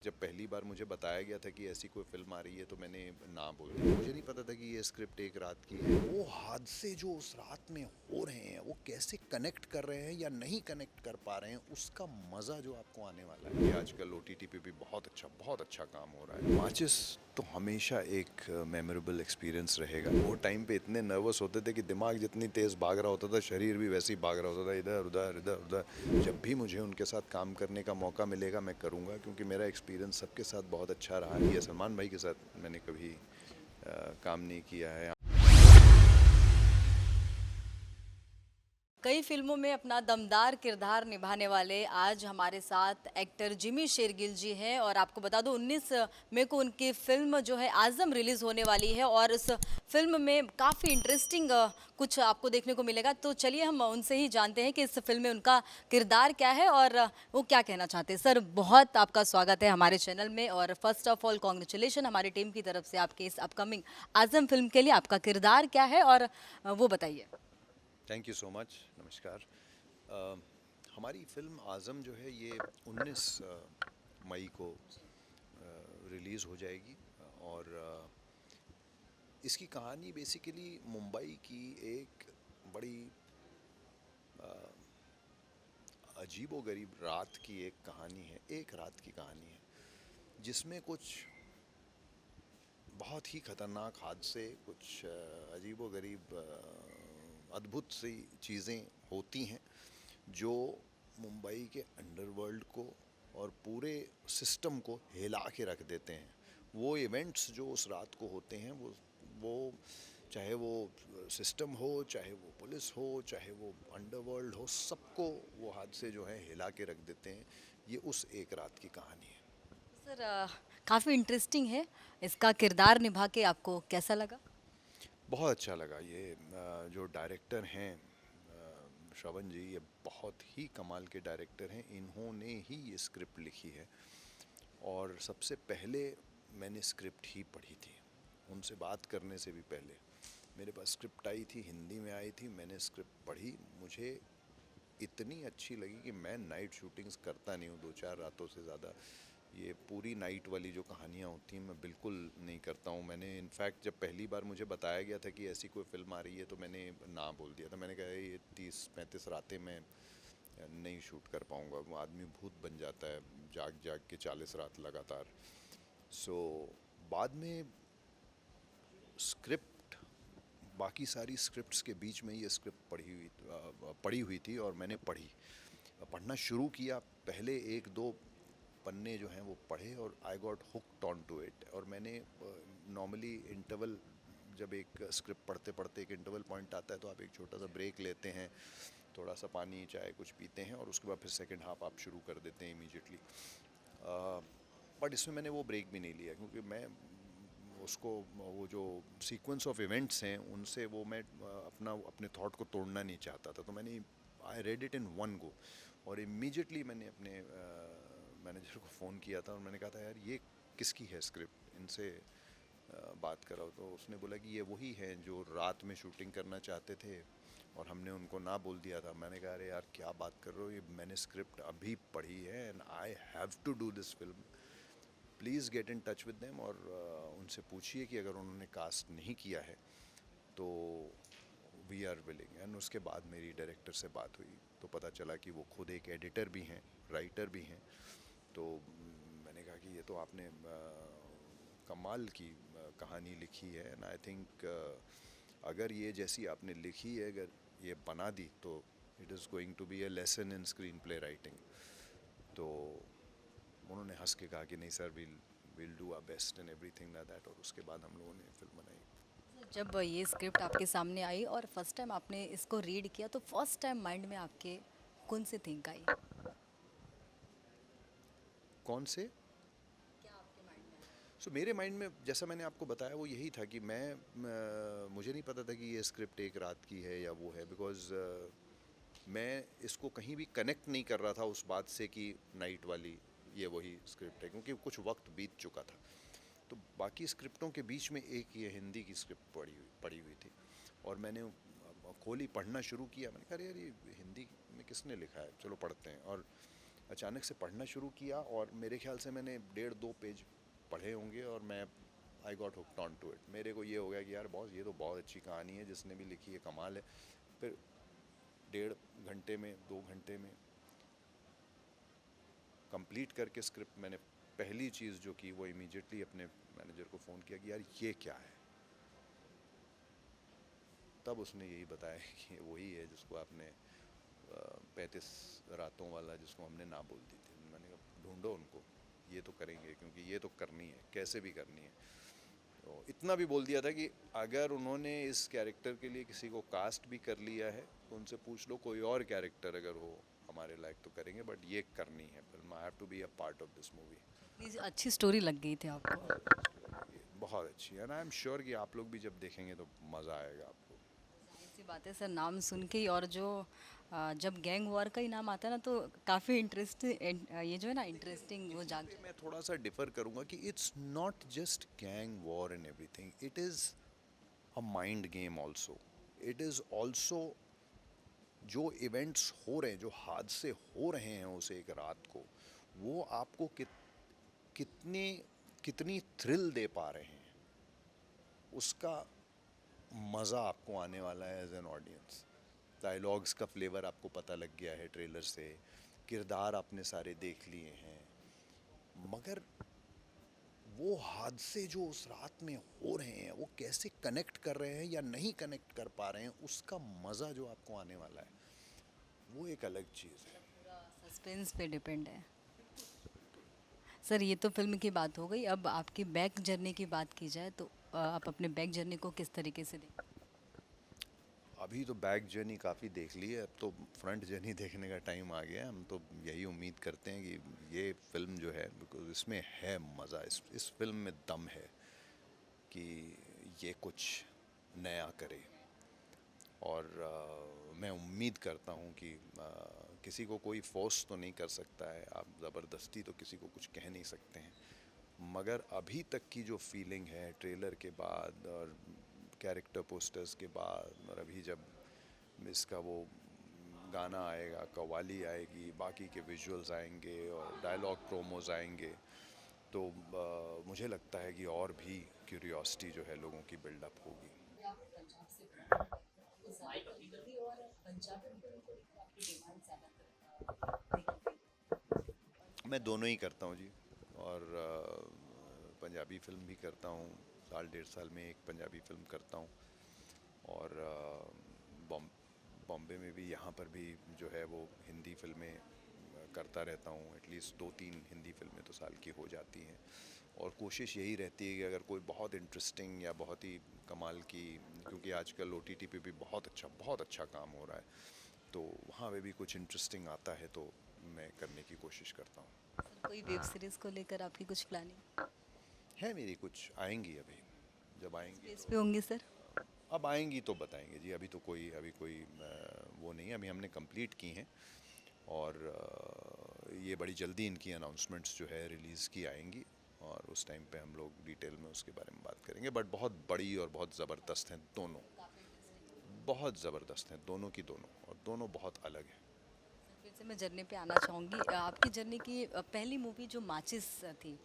जब पहली बार मुझे बताया गया था कि ऐसी कोई फिल्म आ रही है तो मैंने ना बोल दिया। मुझे नहीं पता था कि ये स्क्रिप्ट एक रात की है। वो हादसे जो उस रात में हो रहे हैं वो कैसे कनेक्ट कर रहे हैं या नहीं कनेक्ट कर पा रहे हैं, उसका मज़ा जो आपको आने वाला है। ये आजकल OTT पे भी बहुत अच्छा काम हो रहा है। माचिस तो हमेशा एक मेमोरेबल एक्सपीरियंस रहेगा। वो टाइम पे इतने नर्वस होते थे कि दिमाग जितनी तेज़ भाग रहा होता था, शरीर भी वैसे ही भाग रहा होता था, इधर उधर इधर उधर। जब भी मुझे उनके साथ काम करने का मौका मिलेगा मैं करूँगा, क्योंकि मेरा एक्सपीरियंस सबके साथ बहुत अच्छा रहा है। ये सलमान भाई के साथ मैंने कभी काम नहीं किया है। कई फिल्मों में अपना दमदार किरदार निभाने वाले आज हमारे साथ एक्टर जिमी शेरगिल जी हैं। और आपको बता दूं 19 मई को उनकी फिल्म जो है आज़म रिलीज़ होने वाली है और इस फिल्म में काफ़ी इंटरेस्टिंग कुछ आपको देखने को मिलेगा। तो चलिए हम उनसे ही जानते हैं कि इस फिल्म में उनका किरदार क्या है और वो क्या कहना चाहते हैं। सर, बहुत आपका स्वागत है हमारे चैनल में और फर्स्ट ऑफ ऑल कॉन्ग्रेचुलेशन हमारी टीम की तरफ से आपके इस अपकमिंग आज़म फिल्म के लिए। आपका किरदार क्या है और वो बताइए। Thank you so much. नमस्कार। अ, हमारी फिल्म आज़म जो है ये 19 मई को रिलीज़ हो जाएगी। और इसकी कहानी बेसिकली मुंबई की एक बड़ी अजीबो गरीब रात की एक कहानी है। एक रात की कहानी है जिसमें कुछ बहुत ही ख़तरनाक हादसे, कुछ अजीबो गरीब अद्भुत सी चीज़ें होती हैं जो मुंबई के अंडरवर्ल्ड को और पूरे सिस्टम को हिला के रख देते हैं। वो इवेंट्स जो उस रात को होते हैं वो चाहे वो सिस्टम हो, चाहे वो पुलिस हो, चाहे वो अंडरवर्ल्ड हो, सबको वो हादसे जो हैं हिला के रख देते हैं। ये उस एक रात की कहानी है। सर, काफ़ी इंटरेस्टिंग है। इसका किरदार निभा के आपको कैसा लगा? बहुत अच्छा लगा। ये जो डायरेक्टर हैं श्रवण जी, ये बहुत ही कमाल के डायरेक्टर हैं। इन्होंने ही ये स्क्रिप्ट लिखी है और सबसे पहले मैंने स्क्रिप्ट ही पढ़ी थी। उनसे बात करने से भी पहले मेरे पास स्क्रिप्ट आई थी, हिंदी में आई थी। मैंने स्क्रिप्ट पढ़ी, मुझे इतनी अच्छी लगी कि मैं नाइट शूटिंग्स करता नहीं हूँ 2-4 रातों से ज़्यादा। ये पूरी नाइट वाली जो कहानियाँ होती हैं मैं बिल्कुल नहीं करता हूँ। मैंने इनफैक्ट जब पहली बार मुझे बताया गया था कि ऐसी कोई फ़िल्म आ रही है तो मैंने ना बोल दिया था। मैंने कहा ये 30-35 रातें मैं नहीं शूट कर पाऊँगा। वो आदमी भूत बन जाता है जाग जाग के 40 रात लगातार। सो बाद में स्क्रिप्ट, बाकी सारी स्क्रिप्ट्स के बीच में ये स्क्रिप्ट पढ़ी हुई थी और मैंने पढ़ना शुरू किया। पहले एक दो पन्ने जो हैं वो पढ़े और I got hooked on to it. और मैंने नॉर्मली इंटरवल, जब एक स्क्रिप्ट पढ़ते पढ़ते एक इंटरवल पॉइंट आता है तो आप एक छोटा सा ब्रेक लेते हैं, थोड़ा सा पानी चाय कुछ पीते हैं और उसके बाद फिर सेकंड हाफ आप शुरू कर देते हैं इमीडिएटली। बट इसमें मैंने वो ब्रेक भी नहीं लिया, क्योंकि मैं उसको, वो जो सीक्वेंस ऑफ इवेंट्स हैं उनसे वो मैं अपने थॉट को तोड़ना नहीं चाहता था। तो मैंने I read it in one go और इमीडिएटली मैंने अपने मैनेजर को फ़ोन किया था और मैंने कहा था यार ये किसकी है स्क्रिप्ट, इनसे बात कराओ। तो उसने बोला कि ये वही हैं जो रात में शूटिंग करना चाहते थे और हमने उनको ना बोल दिया था। मैंने कहा अरे यार क्या बात कर रहे हो, ये मैंने स्क्रिप्ट अभी पढ़ी है and I have to do this film. Please get in touch with them और उनसे पूछिए कि अगर उन्होंने कास्ट नहीं किया है तो वी आर विलिंग। एंड उसके बाद मेरी डायरेक्टर से बात हुई तो पता चला कि वो खुद एक एडिटर भी हैं, राइटर भी हैं। तो मैंने कहा कि ये तो आपने कमाल की कहानी लिखी है एंड आई थिंक अगर ये जैसी आपने लिखी है, अगर ये बना दी तो it is going to be a lesson in screenplay writing. तो उन्होंने हंस के कहा कि नहीं sir, will do our best in everything like that. और उसके बाद हम लोगों ने फिल्म बनाई। जब ये स्क्रिप्ट आपके सामने आई और फर्स्ट टाइम आपने इसको रीड किया तो फर्स्ट टाइम माइंड में आपके कौन सी थिंक आई? कौन से? मेरे माइंड में जैसा मैंने आपको बताया वो यही था कि मुझे नहीं पता था कि ये स्क्रिप्ट एक रात की है या वो है, बिकॉज मैं इसको कहीं भी कनेक्ट नहीं कर रहा था उस बात से कि नाइट वाली ये वही स्क्रिप्ट है, क्योंकि कुछ वक्त बीत चुका था। तो बाकी स्क्रिप्टों के बीच में एक ये हिंदी की स्क्रिप्ट पढ़ी हुई थी और मैंने खोली, पढ़ना शुरू किया। मैंने कहा अरे यार ये हिंदी में किसने लिखा है, चलो पढ़ते हैं। और अचानक से पढ़ना शुरू किया और मेरे ख्याल से मैंने 1.5-2 पेज पढ़े होंगे और मैं I got hooked on to it. मेरे को ये हो गया कि यार बॉस ये तो बहुत अच्छी कहानी है, जिसने भी लिखी है कमाल है। फिर 1.5 घंटे में 2 घंटे में कंप्लीट करके स्क्रिप्ट, मैंने पहली चीज़ जो की वो इमीडिएटली अपने मैनेजर को फ़ोन किया कि यार ये क्या है। तब उसने यही बताया कि वही है जिसको आपने 35 रातों वाला, जिसको हमने ना बोल दी थी। मैंने कहा ढूंढो उनको, ये तो करेंगे क्योंकि ये तो करनी है, कैसे भी करनी है। तो इतना भी बोल दिया था कि अगर उन्होंने इस कैरेक्टर के लिए किसी को कास्ट भी कर लिया है तो उनसे पूछ लो, कोई और कैरेक्टर अगर हो हमारे लायक तो करेंगे, बट ये करनी है film. I have to be a part of this movie. इतनी अच्छी स्टोरी लग गई थी आपको। बहुत अच्छी है, एंड आई एम श्योर कि आप लोग भी जब देखेंगे तो मज़ा आएगा आपको। ऐसी बात है सर, नाम सुन के ही, और जो जब गैंग वॉर का ही नाम आता है ना तो काफ़ी इंटरेस्ट, ये जो है ना इंटरेस्टिंग वो जाग। मैं थोड़ा सा डिफर करूंगा कि it's not just gang war and everything, it is a mind game also. It is also जो इवेंट्स हो रहे हैं, जो हादसे हो रहे हैं उस एक रात को, वो आपको कितनी कितनी थ्रिल दे पा रहे हैं, उसका मज़ा आपको आने वाला है एज एन ऑडियंस। डायलॉग्स का फ्लेवर आपको पता लग गया है ट्रेलर से, किरदार आपने सारे देख लिए हैं, मगर वो हादसे जो उस रात में हो रहे हैं वो कैसे कनेक्ट कर रहे हैं या नहीं कनेक्ट कर पा रहे हैं, उसका मज़ा जो आपको आने वाला है वो एक अलग चीज़ है। पूरा सस्पेंस पे डिपेंड है। सर ये तो फिल्म की बात हो गई, अब आपकी बैक जर्नी की बात की जाए तो आप अपने बैक जर्नी को किस तरीके से देखें? अभी तो बैक जर्नी काफ़ी देख ली है, अब तो फ्रंट जर्नी देखने का टाइम आ गया है। हम तो यही उम्मीद करते हैं कि ये फिल्म जो है, बिकॉज इसमें है मज़ा, इस फिल्म में दम है कि ये कुछ नया करे। और मैं उम्मीद करता हूँ कि किसी को कोई फोर्स तो नहीं कर सकता है, आप ज़बरदस्ती तो किसी को कुछ कह नहीं सकते हैं, मगर अभी तक की जो फीलिंग है ट्रेलर के बाद और कैरेक्टर पोस्टर्स के बाद, और अभी जब इसका वो गाना आएगा, कव्वाली आएगी, बाकी के विजुअल्स आएंगे और डायलॉग प्रोमोज आएंगे, तो मुझे लगता है कि और भी क्यूरियोसिटी जो है लोगों की बिल्डअप होगी। मैं दोनों ही करता हूँ जी, और पंजाबी फिल्म भी करता हूँ, साल 1.5 साल में एक पंजाबी फिल्म करता हूँ, और बॉम्बे में भी, यहाँ पर भी जो है वो हिंदी फिल्में करता रहता हूँ। एटलीस्ट 2-3 हिंदी फिल्में तो साल की हो जाती हैं, और कोशिश यही रहती है कि अगर कोई बहुत इंटरेस्टिंग या बहुत ही कमाल की, क्योंकि आजकल OTT पे भी बहुत अच्छा काम हो रहा है, तो वहाँ पे भी कुछ इंटरेस्टिंग आता है तो मैं करने की कोशिश करता हूँ। सर कोई वेब सीरीज को लेकर आपकी कुछ प्लानिंग है मेरी, कुछ आएंगी अभी, जब आएंगी स्पेस तो, पे होंगी सर? अब आएंगी तो बताएंगे जी। अभी कोई वो नहीं है, अभी हमने कंप्लीट की हैं, और ये बड़ी जल्दी इनकी अनाउंसमेंट्स जो है रिलीज़ की आएंगी, और उस टाइम पे हम लोग डिटेल में उसके बारे में बात करेंगे। बट बहुत बड़ी और बहुत ज़बरदस्त हैं दोनों, बहुत ज़बरदस्त हैं दोनों की दोनों, और दोनों बहुत अलग हैं। फिर से मैं जर्नी पे आना चाहूँगी। आपकी जर्नी की पहली मूवी जो माचिस थी,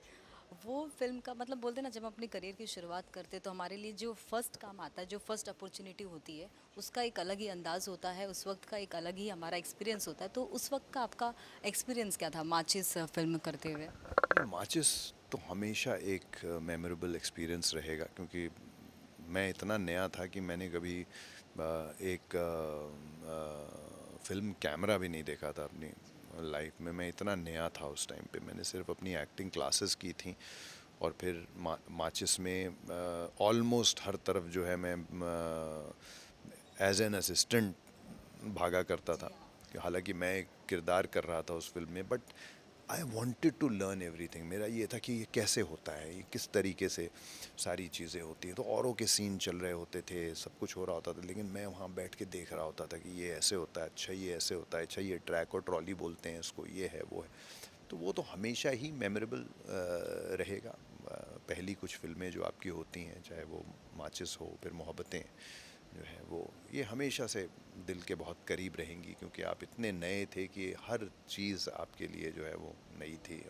वो फिल्म का मतलब बोलते हैं ना, जब हम अपने करियर की शुरुआत करते हैं तो हमारे लिए जो फर्स्ट काम आता है, जो फर्स्ट अपॉर्चुनिटी होती है, उसका एक अलग ही अंदाज़ होता है, उस वक्त का एक अलग ही हमारा एक्सपीरियंस होता है। तो उस वक्त का आपका एक्सपीरियंस क्या था माचिस फिल्म करते हुए? माचिस तो हमेशा एक मेमोरेबल एक्सपीरियंस रहेगा, क्योंकि मैं इतना नया था कि मैंने कभी एक फिल्म कैमरा भी नहीं देखा था अपनी लाइफ में। मैं इतना नया था उस टाइम पे, मैंने सिर्फ अपनी एक्टिंग क्लासेस की थी, और फिर माचिस में ऑलमोस्ट हर तरफ जो है मैं एज एन असिस्टेंट भागा करता था। हालांकि मैं एक किरदार कर रहा था उस फिल्म में, but I wanted to learn everything. मेरा ये था कि ये कैसे होता है, ये किस तरीके से सारी चीज़ें होती हैं। तो औरों के सीन चल रहे होते थे, सब कुछ हो रहा होता था, लेकिन मैं वहाँ बैठ के देख रहा होता था कि ये ऐसे होता है, अच्छा ये ऐसे होता है, अच्छा ये ट्रैक और ट्रॉली बोलते हैं इसको, ये है वो है। तो वो तो हमेशा ही मेमोरेबल रहेगा। पहली कुछ फिल्में जो आपकी होती हैं, चाहे वो माचिस हो, फिर मोहब्बतें, जो है वो ये हमेशा से दिल के बहुत करीब रहेंगी, क्योंकि आप इतने नए थे कि हर चीज़ आपके लिए जो है वो नई थी,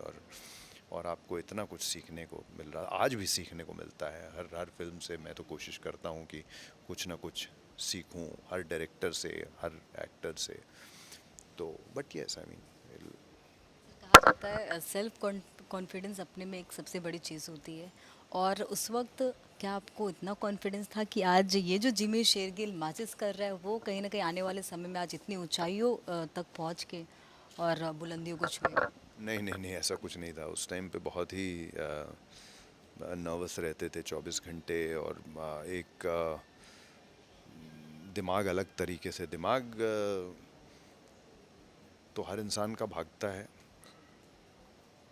और आपको इतना कुछ सीखने को मिल रहा, आज भी सीखने को मिलता है। हर हर फिल्म से मैं तो कोशिश करता हूँ कि कुछ ना कुछ सीखूं, हर डायरेक्टर से, हर एक्टर से। तो बट यस आई मीन कहा जाता है सेल्फ कॉन्फिडेंस अपने में एक सबसे बड़ी चीज़ होती है। और उस वक्त क्या आपको इतना कॉन्फिडेंस था कि आज ये जो जिमी शेरगिल माचिस कर रहा है वो कहीं ना कहीं आने वाले समय में आज इतनी ऊंचाइयों तक पहुंच के और बुलंदियों को छुए? नहीं नहीं नहीं, ऐसा कुछ नहीं था। उस टाइम पे बहुत ही नर्वस रहते थे 24 घंटे, और एक दिमाग अलग तरीके से, दिमाग तो हर इंसान का भागता है,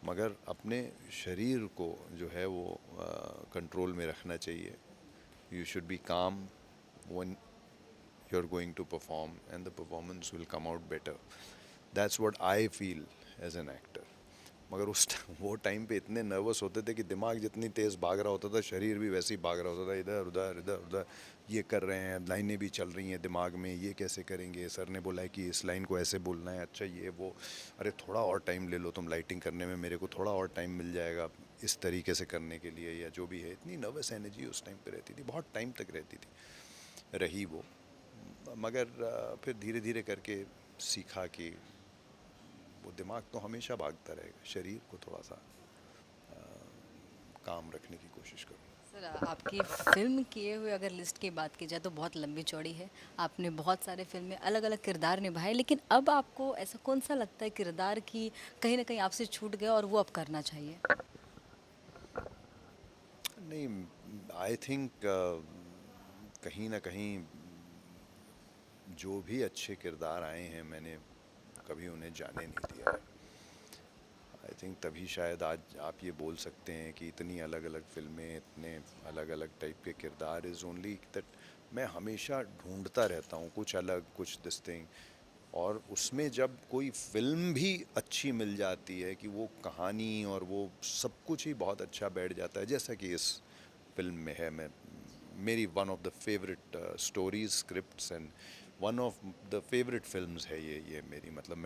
मगर अपने शरीर को जो है वो कंट्रोल में रखना चाहिए। You should be calm when you are going to perform, and the performance will come out better. That's what I feel as an actor. मगर वो टाइम पे इतने नर्वस होते थे कि दिमाग जितनी तेज़ भाग रहा होता था, शरीर भी वैसे ही भाग रहा होता था, इधर उधर इधर उधर। ये कर रहे हैं, लाइनें भी चल रही हैं दिमाग में, ये कैसे करेंगे, सर ने बोला है कि इस लाइन को ऐसे बोलना है, अच्छा ये वो, अरे थोड़ा और टाइम ले लो तुम लाइटिंग करने में, मेरे को थोड़ा और टाइम मिल जाएगा इस तरीके से करने के लिए, या जो भी है। इतनी नर्वस एनर्जी उस टाइम पे रहती थी, बहुत टाइम तक रहती थी, रही वो। मगर फिर धीरे धीरे करके सीखा कि वो दिमाग तो हमेशा भागता रहेगा, शरीर को थोड़ा सा काम रखने की कोशिश करूँ। सर आपकी फिल्म किए हुए अगर लिस्ट की बात की जाए तो बहुत लंबी चौड़ी है। आपने बहुत सारे फिल्म में अलग अलग किरदार निभाए, लेकिन अब आपको ऐसा कौन सा लगता है किरदार की कहीं ना कहीं आपसे छूट गया और वो अब करना चाहिए? नहीं, आई थिंक कहीं ना कहीं जो भी अच्छे किरदार आए हैं, मैंने कभी उन्हें जाने नहीं दिया है। आई थिंक तभी शायद आज आप ये बोल सकते हैं कि इतनी अलग अलग फिल्में, इतने अलग अलग टाइप के किरदार, इज़ ओनली दैट मैं हमेशा ढूंढता रहता हूँ कुछ अलग, कुछ दिस थिंग। और उसमें जब कोई फिल्म भी अच्छी मिल जाती है, कि वो कहानी और वो सब कुछ ही बहुत अच्छा बैठ जाता है, जैसा कि इस फिल्म में है। मैं मेरी one of the favourite stories, scripts, and one of the favourite films है ये मेरी। मतलब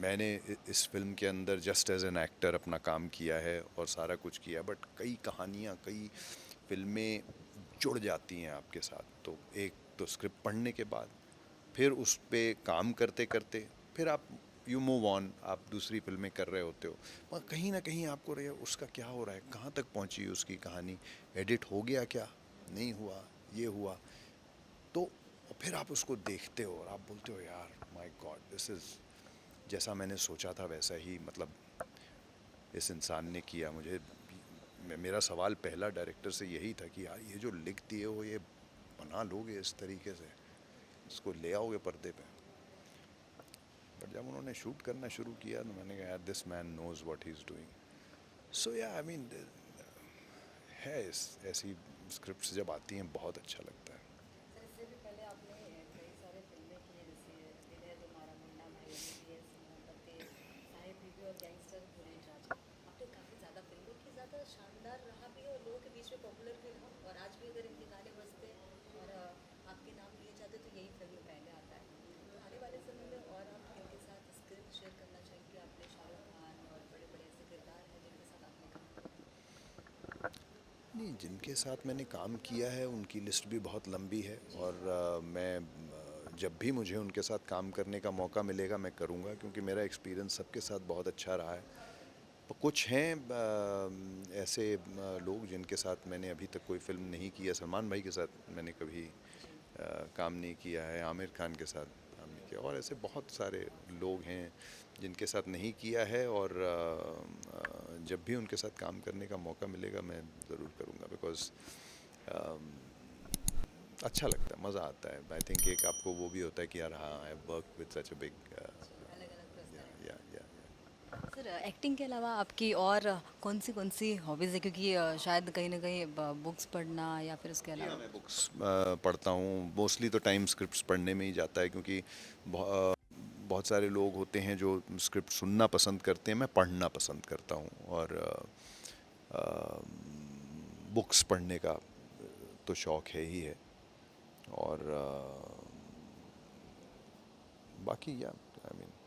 मैंने इस फिल्म के अंदर जस्ट एज एन एक्टर अपना काम किया है और सारा कुछ किया, बट कई कहानियाँ, कई फिल्में जुड़ जाती हैं आपके साथ। तो एक तो स्क्रिप्ट पढ़ने के बाद, फिर उस पे काम करते करते, फिर आप यू मूव ऑन, आप दूसरी फिल्में कर रहे होते हो, मगर कहीं ना कहीं आपको रहे उसका क्या हो रहा है, कहाँ तक पहुँची उसकी कहानी, एडिट हो गया क्या, नहीं हुआ, ये हुआ। तो फिर आप उसको देखते हो और आप बोलते हो यार माय गॉड, दिस इज़ जैसा मैंने सोचा था वैसा ही, मतलब इस इंसान ने किया। मेरा सवाल पहला डायरेक्टर से यही था कि यार ये जो लिख दिए हो, ये बना लोगे इस तरीके से, इसको ले आओगे पर्दे पे। बट जब उन्होंने शूट करना शुरू किया तो मैंने कहा यार this man knows what he is doing. So या आई मीन है ऐसी स्क्रिप्ट्स जब आती हैं बहुत अच्छा लगता है। सर इससे भी पहले आपने कई सारे फिल्में की हैं, जैसे दिल है तुम्हारा, मुन्ना भाई, एमबीबीएस, मोहब्बतें, साहिब बीवी और गैंगस्टर, पुलिस राजा। आपने काफ़ी ज़्यादा फिल्मों की, ज़्यादा शानदार रहा भी और लोगों के बीच में पॉपुलर भी रहा, और आज भी अगर इनके गाने बजते और आपके नाम लिए जाते तो यही फिल्म पहले आता है। तो आने वाले समय में और आप किनके साथ स्क्रिप्ट शेयर करना चाहेंगे? आपने शाहरुख खान और बड़े बड़े ऐसे किरदार हैं जिनके साथ आपने काम किया? नहीं, जिनके साथ मैंने काम किया है उनकी लिस्ट भी बहुत लंबी है, और मैं जब भी मुझे उनके साथ काम करने का मौका मिलेगा मैं करूँगा, क्योंकि मेरा एक्सपीरियंस सबके साथ बहुत अच्छा रहा है। कुछ हैं ऐसे लोग जिनके साथ मैंने अभी तक कोई फिल्म नहीं की है। सलमान भाई के साथ मैंने कभी काम नहीं किया है, आमिर खान के साथ काम नहीं किया, और ऐसे बहुत सारे लोग हैं जिनके साथ नहीं किया है। और जब भी उनके साथ काम करने का मौका मिलेगा मैं ज़रूर करूँगा, बिकॉज़ अच्छा लगता है, मज़ा आता है। आई थिंक एक आपको वो भी होता है कि यार हाँ, I work with such a big अलग अलग पर्सनैलिटी। या सर एक्टिंग के अलावा आपकी और कौन सी हॉबीज़ है? क्योंकि शायद कहीं ना कहीं बुक्स पढ़ना या फिर उसके जी हाँ, अलावा। मैं बुक्स पढ़ता हूँ। मोस्टली तो टाइम स्क्रिप्ट्स पढ़ने में ही जाता है, क्योंकि बहुत सारे लोग होते हैं जो स्क्रिप्ट सुनना पसंद करते हैं, मैं पढ़ना पसंद करता हूँ। और बुक्स पढ़ने का तो शौक़ है ही है। और बाकी या आई मीन